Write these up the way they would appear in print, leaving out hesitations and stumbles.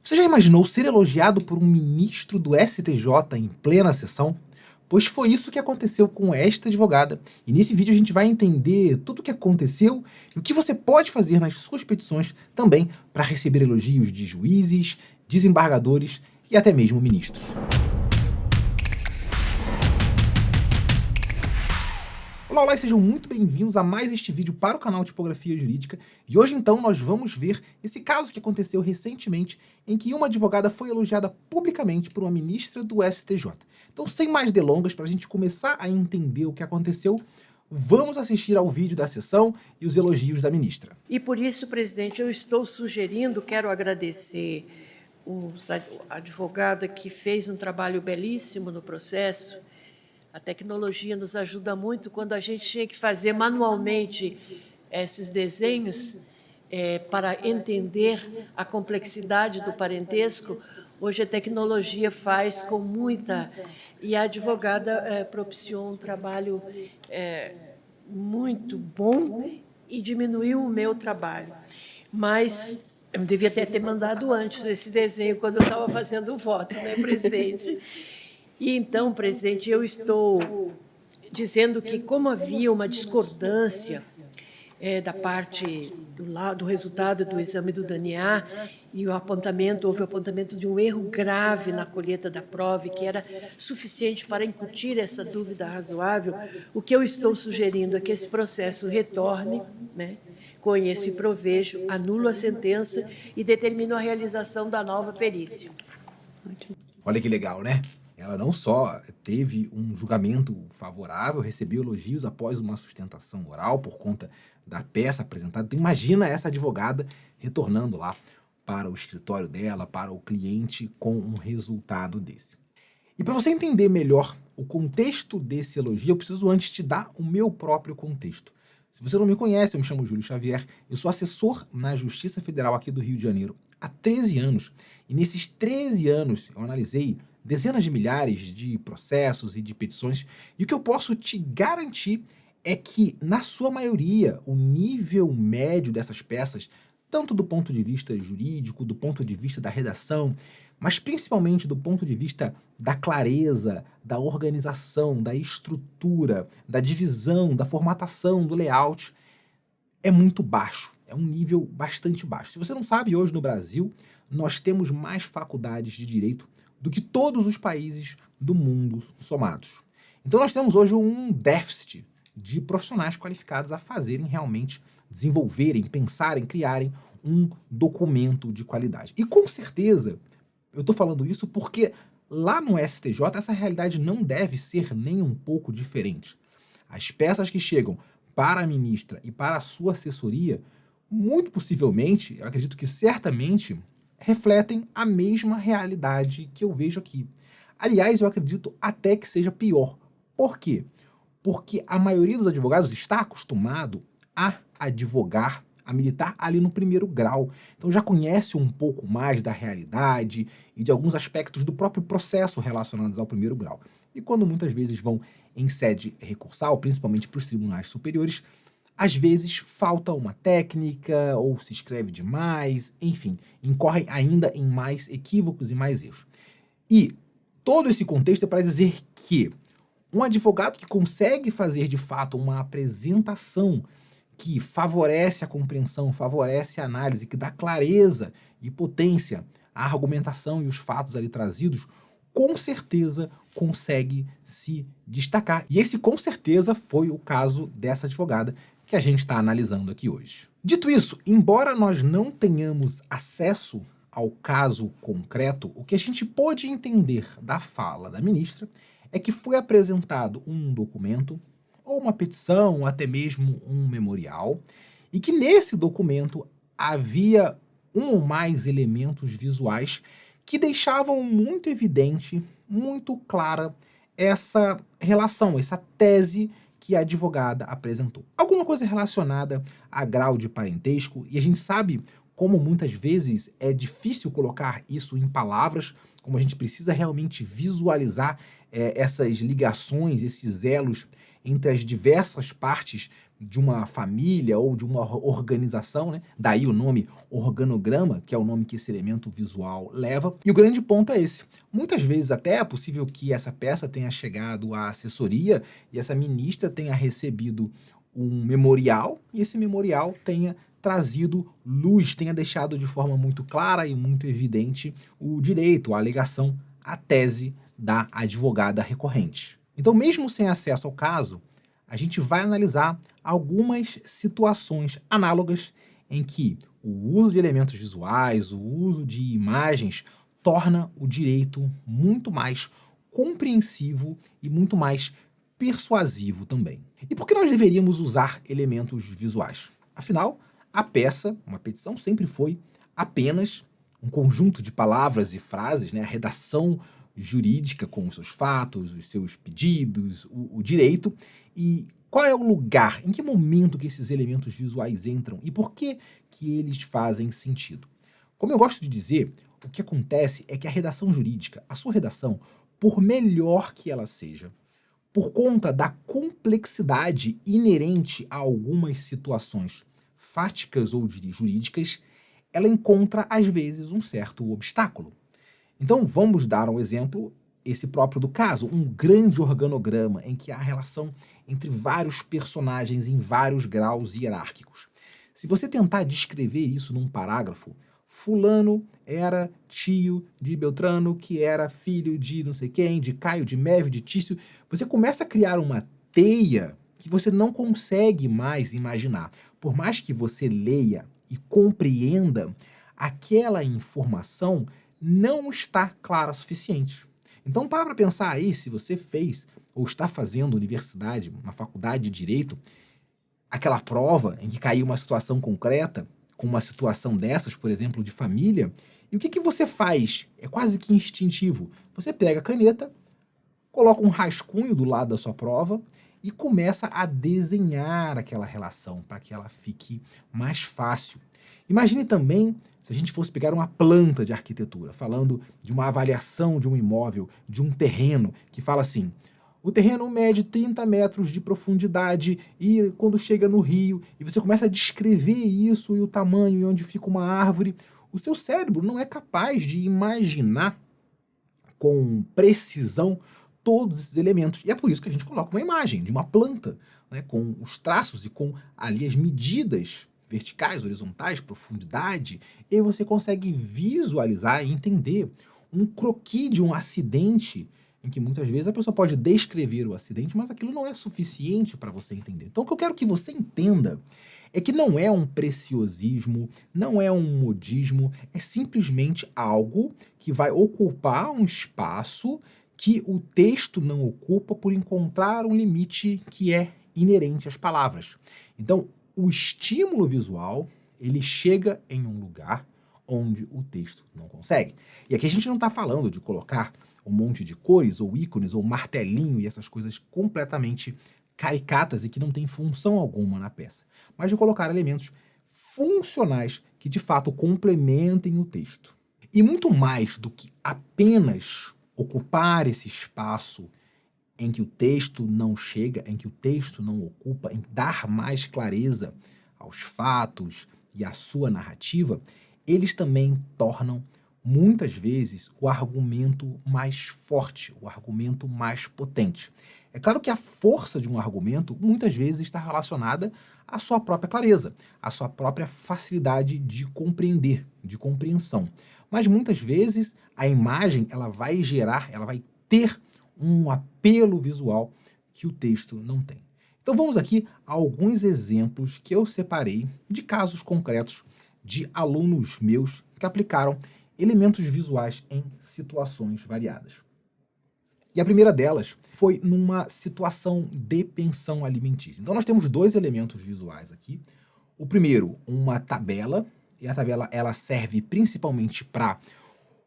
Você já imaginou ser elogiado por um ministro do STJ em plena sessão? Pois foi isso que aconteceu com esta advogada. E nesse vídeo a gente vai entender tudo o que aconteceu e o que você pode fazer nas suas petições também para receber elogios de juízes, desembargadores e até mesmo ministros. Olá, olá, e sejam muito bem-vindos a mais este vídeo para o canal Tipografia Jurídica. E hoje então nós vamos ver esse caso que aconteceu recentemente em que uma advogada foi elogiada publicamente por uma ministra do STJ. Então, sem mais delongas, para a gente começar a entender o que aconteceu, vamos assistir ao vídeo da sessão e os elogios da ministra. E por isso, presidente, eu estou sugerindo, quero agradecer a advogada que fez um trabalho belíssimo no processo. A tecnologia nos ajuda muito quando a gente tinha que fazer manualmente esses desenhos para entender a complexidade do parentesco. Hoje a tecnologia faz com muita... E a advogada propiciou um trabalho muito bom e diminuiu o meu trabalho. Mas eu devia ter mandado antes esse desenho, quando eu estava fazendo o voto, né, presidente? E então, presidente, eu estou dizendo que, como havia uma discordância da parte do resultado do exame do DNA e houve o apontamento de um erro grave na colheita da prova, que era suficiente para incutir essa dúvida razoável, o que eu estou sugerindo é que esse processo retorne, né, com esse provejo, anulo a sentença e determino a realização da nova perícia. Olha que legal, né? Ela não só teve um julgamento favorável, recebeu elogios após uma sustentação oral por conta da peça apresentada. Então imagina essa advogada retornando lá para o escritório dela, para o cliente, com um resultado desse. E para você entender melhor o contexto desse elogio, eu preciso antes te dar o meu próprio contexto. Se você não me conhece, eu me chamo Júlio Xavier, eu sou assessor na Justiça Federal aqui do Rio de Janeiro há 13 anos. E nesses 13 anos eu analisei dezenas de milhares de processos e de petições, e o que eu posso te garantir é que, na sua maioria, o nível médio dessas peças, tanto do ponto de vista jurídico, do ponto de vista da redação, mas principalmente do ponto de vista da clareza, da organização, da estrutura, da divisão, da formatação, do layout, é muito baixo, é um nível bastante baixo. Se você não sabe, hoje no Brasil, nós temos mais faculdades de direito do que todos os países do mundo somados. Então nós temos hoje um déficit de profissionais qualificados a fazerem realmente, desenvolverem, pensarem, criarem um documento de qualidade. E com certeza, eu estou falando isso porque lá no STJ essa realidade não deve ser nem um pouco diferente. As peças que chegam para a ministra e para a sua assessoria, muito possivelmente, eu acredito que certamente, refletem a mesma realidade que eu vejo aqui. Aliás, eu acredito até que seja pior. Por quê? Porque a maioria dos advogados está acostumado a advogar, a militar ali no primeiro grau. Então já conhece um pouco mais da realidade e de alguns aspectos do próprio processo relacionados ao primeiro grau. E quando muitas vezes vão em sede recursal, principalmente para os tribunais superiores, às vezes falta uma técnica, ou se escreve demais, enfim, incorrem ainda em mais equívocos e mais erros. E todo esse contexto é para dizer que um advogado que consegue fazer de fato uma apresentação que favorece a compreensão, favorece a análise, que dá clareza e potência à argumentação e os fatos ali trazidos, com certeza consegue se destacar. E esse com certeza foi o caso dessa advogada que a gente está analisando aqui hoje. Dito isso, embora nós não tenhamos acesso ao caso concreto, o que a gente pôde entender da fala da ministra é que foi apresentado um documento, ou uma petição, ou até mesmo um memorial, e que nesse documento havia um ou mais elementos visuais que deixavam muito evidente, muito clara essa relação, essa tese que a advogada apresentou. Alguma coisa relacionada a grau de parentesco, e a gente sabe como muitas vezes é difícil colocar isso em palavras, como a gente precisa realmente visualizar essas ligações, esses elos entre as diversas partes de uma família ou de uma organização, né? Daí o nome organograma, que é o nome que esse elemento visual leva. E o grande ponto é esse. Muitas vezes até é possível que essa peça tenha chegado à assessoria e essa ministra tenha recebido um memorial e esse memorial tenha trazido luz, tenha deixado de forma muito clara e muito evidente o direito, a alegação, a tese da advogada recorrente. Então, mesmo sem acesso ao caso, a gente vai analisar algumas situações análogas em que o uso de elementos visuais, o uso de imagens, torna o direito muito mais compreensivo e muito mais persuasivo também. E por que nós deveríamos usar elementos visuais? Afinal, a peça, uma petição, sempre foi apenas um conjunto de palavras e frases, né? A redação jurídica com os seus fatos, os seus pedidos, o direito. E qual é o lugar, em que momento que esses elementos visuais entram e por que eles fazem sentido? Como eu gosto de dizer, o que acontece é que a redação jurídica, a sua redação, por melhor que ela seja, por conta da complexidade inerente a algumas situações fáticas ou jurídicas, ela encontra, às vezes, um certo obstáculo. Então, vamos dar um exemplo, esse próprio do caso, um grande organograma em que há relação entre vários personagens em vários graus hierárquicos. Se você tentar descrever isso num parágrafo, fulano era tio de Beltrano, que era filho de não sei quem, de Caio, de Mévio, de Tício, você começa a criar uma teia que você não consegue mais imaginar. Por mais que você leia e compreenda, aquela informação não está clara o suficiente. Então para pensar aí se você fez ou está fazendo universidade, uma faculdade de direito, aquela prova em que caiu uma situação concreta, com uma situação dessas, por exemplo, de família, e o que você faz? É quase que instintivo. Você pega a caneta, coloca um rascunho do lado da sua prova e começa a desenhar aquela relação para que ela fique mais fácil. Imagine também se a gente fosse pegar uma planta de arquitetura, falando de uma avaliação de um imóvel, de um terreno, que fala assim: o terreno mede 30 metros de profundidade e quando chega no rio, e você começa a descrever isso e o tamanho e onde fica uma árvore, o seu cérebro não é capaz de imaginar com precisão todos esses elementos. E é por isso que a gente coloca uma imagem de uma planta, né, com os traços e com ali as medidas verticais, horizontais, profundidade, e aí você consegue visualizar e entender um croquis de um acidente em que muitas vezes a pessoa pode descrever o acidente, mas aquilo não é suficiente para você entender. Então o que eu quero que você entenda é que não é um preciosismo, não é um modismo, é simplesmente algo que vai ocupar um espaço que o texto não ocupa por encontrar um limite que é inerente às palavras. Então, o estímulo visual, ele chega em um lugar onde o texto não consegue. E aqui a gente não está falando de colocar um monte de cores ou ícones ou martelinho e essas coisas completamente caricatas e que não têm função alguma na peça, mas de colocar elementos funcionais que de fato complementem o texto. E muito mais do que apenas ocupar esse espaço em que o texto não chega, em que o texto não ocupa, em dar mais clareza aos fatos e à sua narrativa, eles também tornam muitas vezes o argumento mais forte, o argumento mais potente. É claro que a força de um argumento muitas vezes está relacionada à sua própria clareza, à sua própria facilidade de compreender, de compreensão. Mas muitas vezes a imagem ela vai gerar, ela vai ter um apelo visual que o texto não tem. Então vamos aqui a alguns exemplos que eu separei de casos concretos de alunos meus que aplicaram elementos visuais em situações variadas. E a primeira delas foi numa situação de pensão alimentícia. Então nós temos dois elementos visuais aqui. O primeiro, uma tabela, e a tabela ela serve principalmente para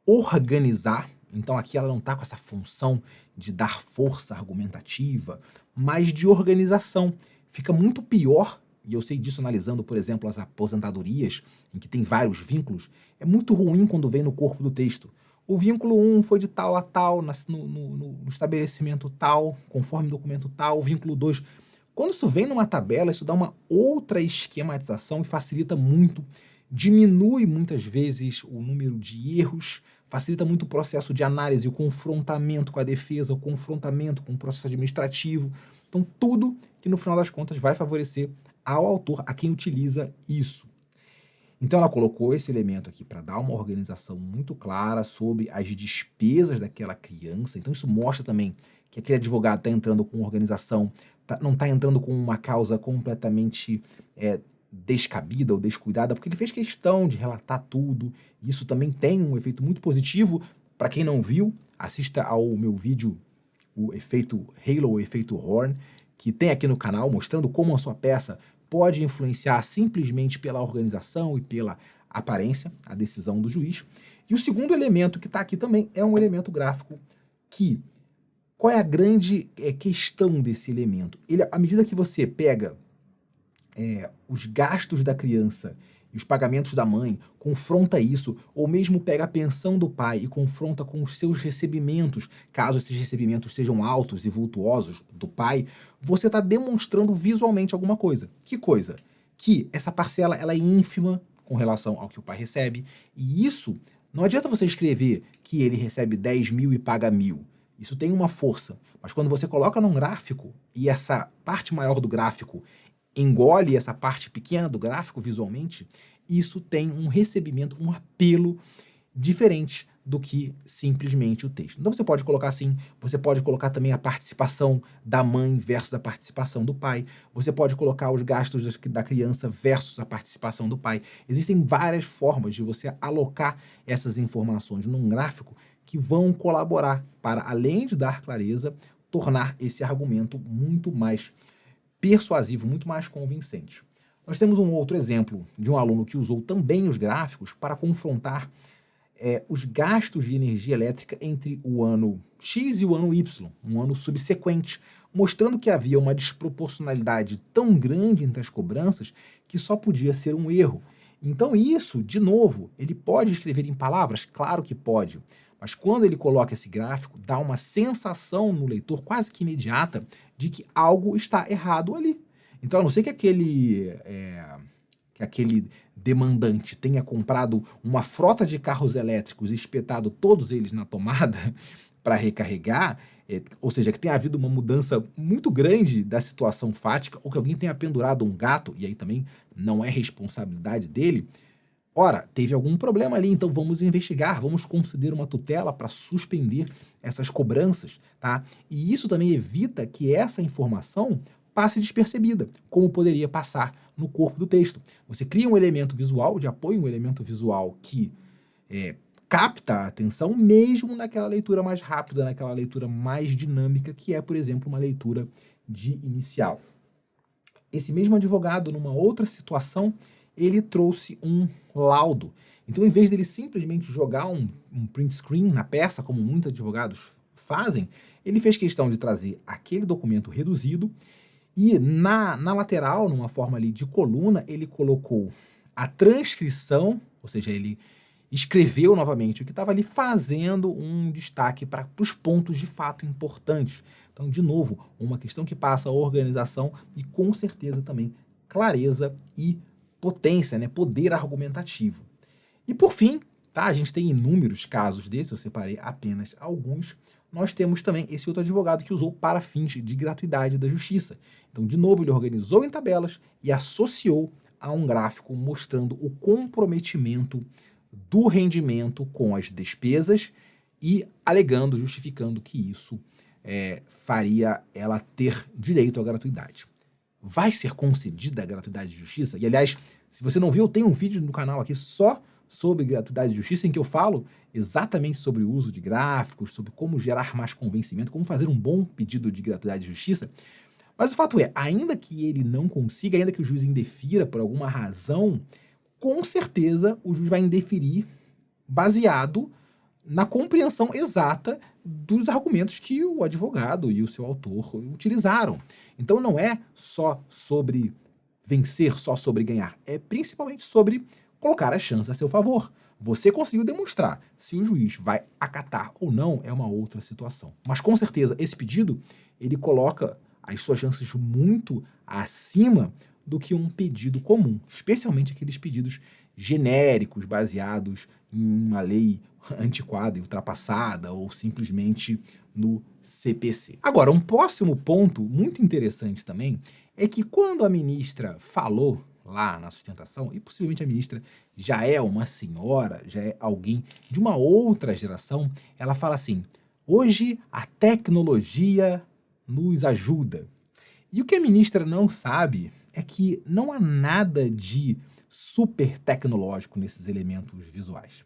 organizar. Então aqui ela não está com essa função de dar força argumentativa, mas de organização. Fica muito pior, e eu sei disso analisando, por exemplo, as aposentadorias, em que tem vários vínculos, é muito ruim quando vem no corpo do texto. O vínculo 1 foi de tal a tal, no estabelecimento tal, conforme documento tal. O vínculo 2 Quando isso vem numa tabela, isso dá uma outra esquematização e facilita muito, diminui muitas vezes o número de erros, facilita muito o processo de análise, o confrontamento com a defesa, o confrontamento com o processo administrativo. Então, tudo que no final das contas vai favorecer ao autor, a quem utiliza isso. Então, ela colocou esse elemento aqui para dar uma organização muito clara sobre as despesas daquela criança. Então, isso mostra também que aquele advogado está entrando com organização, não está entrando com uma causa completamente descabida ou descuidada, porque ele fez questão de relatar tudo. Isso também tem um efeito muito positivo. Para quem não viu, assista ao meu vídeo, o efeito Halo, o efeito Horn, que tem aqui no canal, mostrando como a sua peça pode influenciar simplesmente pela organização e pela aparência, a decisão do juiz. E o segundo elemento que está aqui também é um elemento gráfico que... Qual é a grande questão desse elemento? Ele, à medida que você pega os gastos da criança e os pagamentos da mãe, confronta isso, ou mesmo pega a pensão do pai e confronta com os seus recebimentos, caso esses recebimentos sejam altos e vultuosos do pai, você está demonstrando visualmente alguma coisa. Que coisa? Que essa parcela ela é ínfima com relação ao que o pai recebe, e isso, não adianta você escrever que ele recebe 10 mil e paga 1.000. Isso tem uma força, mas quando você coloca num gráfico e essa parte maior do gráfico engole essa parte pequena do gráfico visualmente, isso tem um recebimento, um apelo diferente do que simplesmente o texto. Então você pode colocar assim, você pode colocar também a participação da mãe versus a participação do pai, você pode colocar os gastos da criança versus a participação do pai. Existem várias formas de você alocar essas informações num gráfico que vão colaborar para, além de dar clareza, tornar esse argumento muito mais persuasivo, muito mais convincente. Nós temos um outro exemplo de um aluno que usou também os gráficos para confrontar os gastos de energia elétrica entre o ano X e o ano Y, um ano subsequente, mostrando que havia uma desproporcionalidade tão grande entre as cobranças que só podia ser um erro. Então isso, de novo, ele pode escrever em palavras? Claro que pode. Mas quando ele coloca esse gráfico, dá uma sensação no leitor quase que imediata de que algo está errado ali. Então, a não ser que aquele demandante tenha comprado uma frota de carros elétricos e espetado todos eles na tomada para recarregar, ou seja, que tenha havido uma mudança muito grande da situação fática, ou que alguém tenha pendurado um gato, e aí também não é responsabilidade dele. Ora, teve algum problema ali, então vamos investigar, vamos conceder uma tutela para suspender essas cobranças, tá? E isso também evita que essa informação passe despercebida, como poderia passar no corpo do texto. Você cria um elemento visual de apoio, um elemento visual que capta a atenção mesmo naquela leitura mais rápida, naquela leitura mais dinâmica, que é, por exemplo, uma leitura de inicial. Esse mesmo advogado, numa outra situação, ele trouxe um laudo. Então, em vez dele simplesmente jogar um print screen na peça, como muitos advogados fazem, ele fez questão de trazer aquele documento reduzido e na lateral, numa forma ali de coluna, ele colocou a transcrição, ou seja, ele escreveu novamente o que estava ali, fazendo um destaque para os pontos de fato importantes. Então, de novo, uma questão que passa a organização e, com certeza, também clareza e potência, né? Poder argumentativo. E, por fim, tá? A gente tem inúmeros casos desses, eu separei apenas alguns. Nós temos também esse outro advogado que usou para fins de gratuidade da justiça. Então, de novo, ele organizou em tabelas e associou a um gráfico mostrando o comprometimento do rendimento com as despesas e alegando, justificando que isso faria ela ter direito à gratuidade. Vai ser concedida a gratuidade de justiça? E, aliás, se você não viu, eu tenho um vídeo no canal aqui só sobre gratuidade de justiça, em que eu falo exatamente sobre o uso de gráficos, sobre como gerar mais convencimento, como fazer um bom pedido de gratuidade de justiça. Mas o fato é, ainda que ele não consiga, ainda que o juiz indefira por alguma razão, com certeza o juiz vai indeferir baseado na compreensão exata dos argumentos que o advogado e o seu autor utilizaram. Então não é só sobre vencer, só sobre ganhar, é principalmente sobre colocar as chances a seu favor. Você conseguiu demonstrar. Se o juiz vai acatar ou não é uma outra situação. Mas com certeza esse pedido, ele coloca as suas chances muito acima do que um pedido comum, especialmente aqueles pedidos genéricos, baseados em uma lei antiquada e ultrapassada ou simplesmente no CPC. Agora, um próximo ponto muito interessante também é que quando a ministra falou lá na sustentação, e possivelmente a ministra já é uma senhora, já é alguém de uma outra geração, ela fala assim: hoje a tecnologia nos ajuda. E o que a ministra não sabe é que não há nada de super tecnológico nesses elementos visuais.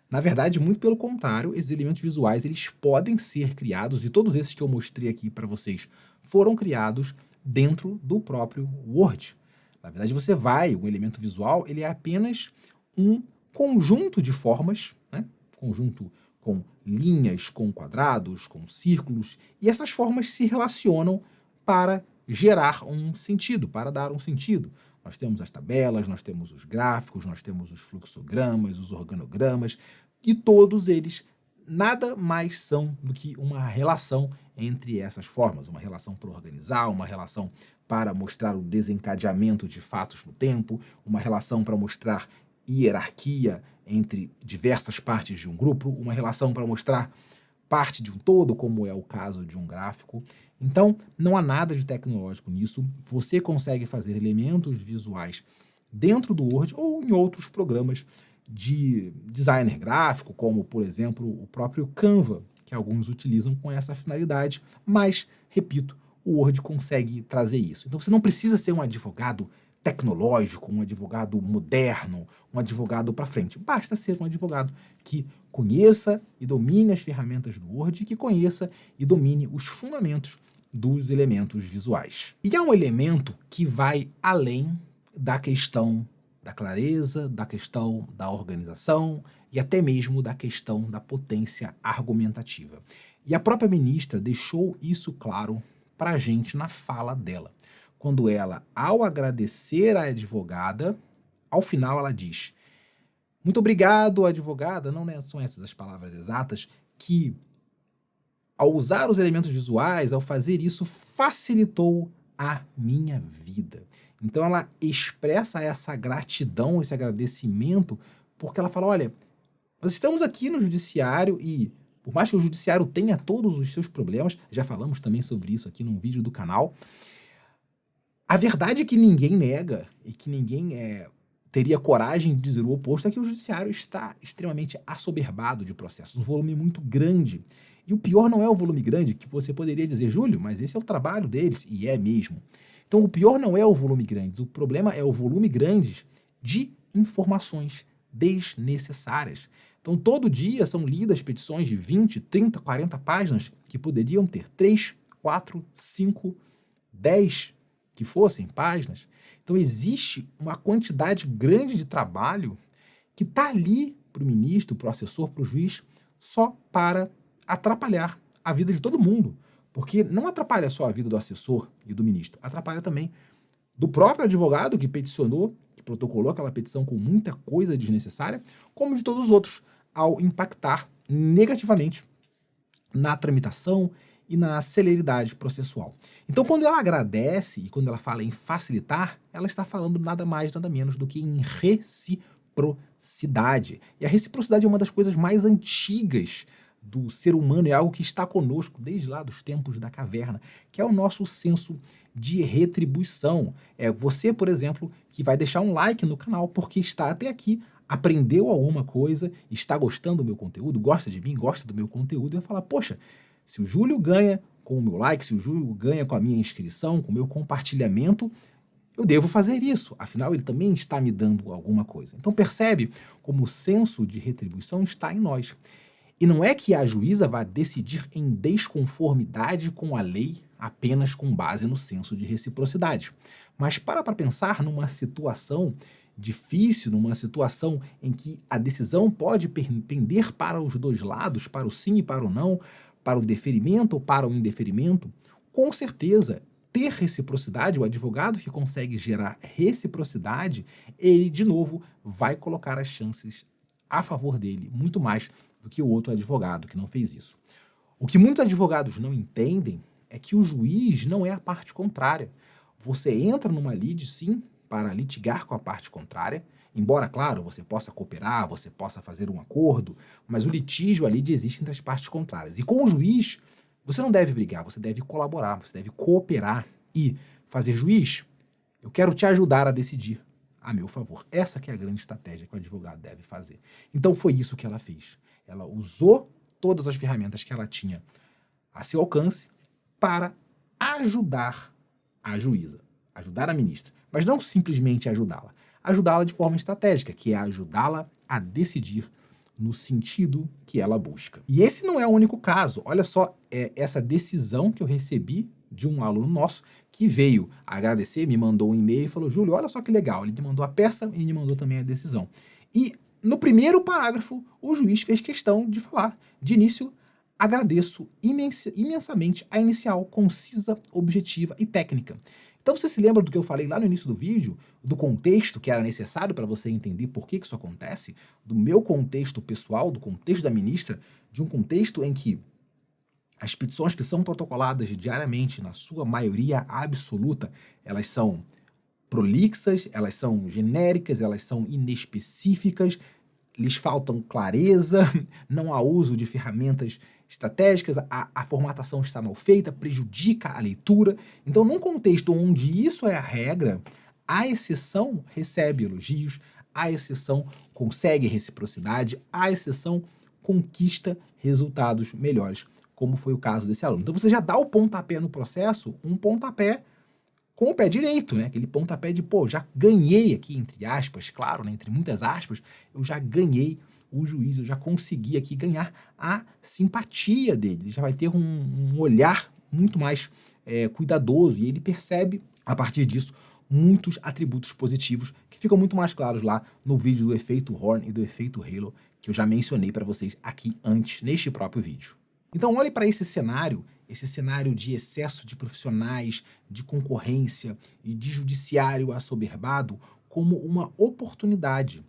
Na verdade, muito pelo contrário, esses elementos visuais eles podem ser criados, e todos esses que eu mostrei aqui para vocês foram criados dentro do próprio Word. Na verdade, o elemento visual ele é apenas um conjunto de formas, né? Conjunto com linhas, com quadrados, com círculos, e essas formas se relacionam para gerar um sentido, para dar um sentido. Nós temos as tabelas, nós temos os gráficos, nós temos os fluxogramas, os organogramas, e todos eles nada mais são do que uma relação entre essas formas, uma relação para organizar, uma relação para mostrar o desencadeamento de fatos no tempo, uma relação para mostrar hierarquia entre diversas partes de um grupo, uma relação para mostrar parte de um todo, como é o caso de um gráfico. Então, não há nada de tecnológico nisso. Você consegue fazer elementos visuais dentro do Word ou em outros programas de designer gráfico, como, por exemplo, o próprio Canva, que alguns utilizam com essa finalidade. Mas, repito, o Word consegue trazer isso. Então, você não precisa ser um advogado tecnológico, um advogado moderno, um advogado para frente. Basta ser um advogado que conheça e domine as ferramentas do Word, que conheça e domine os fundamentos dos elementos visuais. E há um elemento que vai além da questão da clareza, da questão da organização e até mesmo da questão da potência argumentativa. E a própria ministra deixou isso claro para a gente na fala dela. Quando ela, ao agradecer à advogada, ao final ela diz: muito obrigado, advogada, não são essas as palavras exatas, que ao usar os elementos visuais, ao fazer isso, facilitou a minha vida. Então ela expressa essa gratidão, esse agradecimento, porque ela fala: olha, nós estamos aqui no judiciário e, por mais que o judiciário tenha todos os seus problemas, já falamos também sobre isso aqui num vídeo do canal, a verdade é que ninguém nega e que ninguém teria coragem de dizer o oposto é que o judiciário está extremamente assoberbado de processos, um volume muito grande. E o pior não é o volume grande, que você poderia dizer: Júlio, mas esse é o trabalho deles, e é mesmo. Então o pior não é o volume grande, o problema é o volume grande de informações desnecessárias. Então todo dia são lidas petições de 20, 30, 40 páginas que poderiam ter 3, 4, 5, 10 que fossem páginas. Então existe uma quantidade grande de trabalho que está ali para o ministro, para o assessor, para o juiz, só para atrapalhar a vida de todo mundo. Porque não atrapalha só a vida do assessor e do ministro, atrapalha também do próprio advogado que peticionou, que protocolou aquela petição com muita coisa desnecessária, como de todos os outros, ao impactar negativamente na tramitação e na celeridade processual. Então, quando ela agradece e quando ela fala em facilitar, ela está falando nada mais, nada menos do que em reciprocidade. E a reciprocidade é uma das coisas mais antigas do ser humano, é algo que está conosco desde lá dos tempos da caverna, que é o nosso senso de retribuição. É você, por exemplo, que vai deixar um like no canal porque está até aqui, aprendeu alguma coisa, está gostando do meu conteúdo, gosta de mim, gosta do meu conteúdo, e vai falar: poxa, se o Júlio ganha com o meu like, se o Júlio ganha com a minha inscrição, com o meu compartilhamento, eu devo fazer isso. Afinal, ele também está me dando alguma coisa. Então percebe como o senso de retribuição está em nós. E não é que a juíza vá decidir em desconformidade com a lei apenas com base no senso de reciprocidade. Mas para pensar numa situação difícil, numa situação em que a decisão pode pender para os dois lados, para o sim e para o não, para o deferimento ou para o indeferimento, com certeza, ter reciprocidade, o advogado que consegue gerar reciprocidade, ele, de novo, vai colocar as chances a favor dele, muito mais do que o outro advogado que não fez isso. O que muitos advogados não entendem é que o juiz não é a parte contrária. Você entra numa lide, sim, para litigar com a parte contrária, embora, claro, você possa cooperar, você possa fazer um acordo, mas o litígio, a lide existe entre as partes contrárias. E com o juiz, você não deve brigar, você deve colaborar, você deve cooperar e fazer: juiz, eu quero te ajudar a decidir a meu favor. Essa que é a grande estratégia que o advogado deve fazer. Então foi isso que ela fez. Ela usou todas as ferramentas que ela tinha a seu alcance para ajudar a juíza, ajudar a ministra, mas não simplesmente ajudá-la de forma estratégica, que é ajudá-la a decidir no sentido que ela busca. E esse não é o único caso. Olha só, essa decisão que eu recebi de um aluno nosso que veio agradecer, me mandou um e-mail e falou: Júlio, olha só que legal, ele me mandou a peça e me mandou também a decisão. E no primeiro parágrafo, o juiz fez questão de falar: de início, agradeço imensamente a inicial, concisa, objetiva e técnica. Então você se lembra do que eu falei lá no início do vídeo, do contexto que era necessário para você entender por que isso acontece, do meu contexto pessoal, do contexto da ministra, de um contexto em que as petições que são protocoladas diariamente, na sua maioria absoluta, elas são prolixas, elas são genéricas, elas são inespecíficas, lhes faltam clareza, não há uso de ferramentas estratégicas, a formatação está mal feita, prejudica a leitura. Então, num contexto onde isso é a regra, a exceção recebe elogios, a exceção consegue reciprocidade, a exceção conquista resultados melhores, como foi o caso desse aluno. Então, você já dá o pontapé no processo, um pontapé com o pé direito, né? Aquele pontapé de, pô, já ganhei aqui, entre aspas, claro, né? Entre muitas aspas, eu já ganhei o juiz, eu já consegui aqui ganhar a simpatia dele. Ele já vai ter um olhar muito mais cuidadoso, e ele percebe, a partir disso, muitos atributos positivos que ficam muito mais claros lá no vídeo do efeito Horn e do efeito Halo, que eu já mencionei para vocês aqui antes, neste próprio vídeo. Então olhe para esse cenário de excesso de profissionais, de concorrência e de judiciário assoberbado como uma oportunidade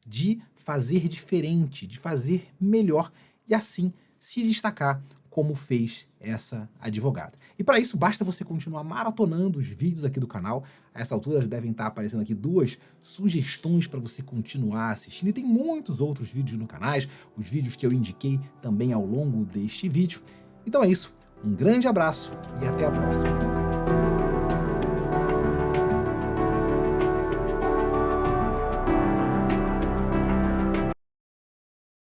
de fazer diferente, de fazer melhor e assim se destacar como fez essa advogada. E para isso basta você continuar maratonando os vídeos aqui do canal. A essa altura já devem estar aparecendo aqui 2 sugestões para você continuar assistindo. E tem muitos outros vídeos no canal, os vídeos que eu indiquei também ao longo deste vídeo. Então é isso, um grande abraço e até a próxima.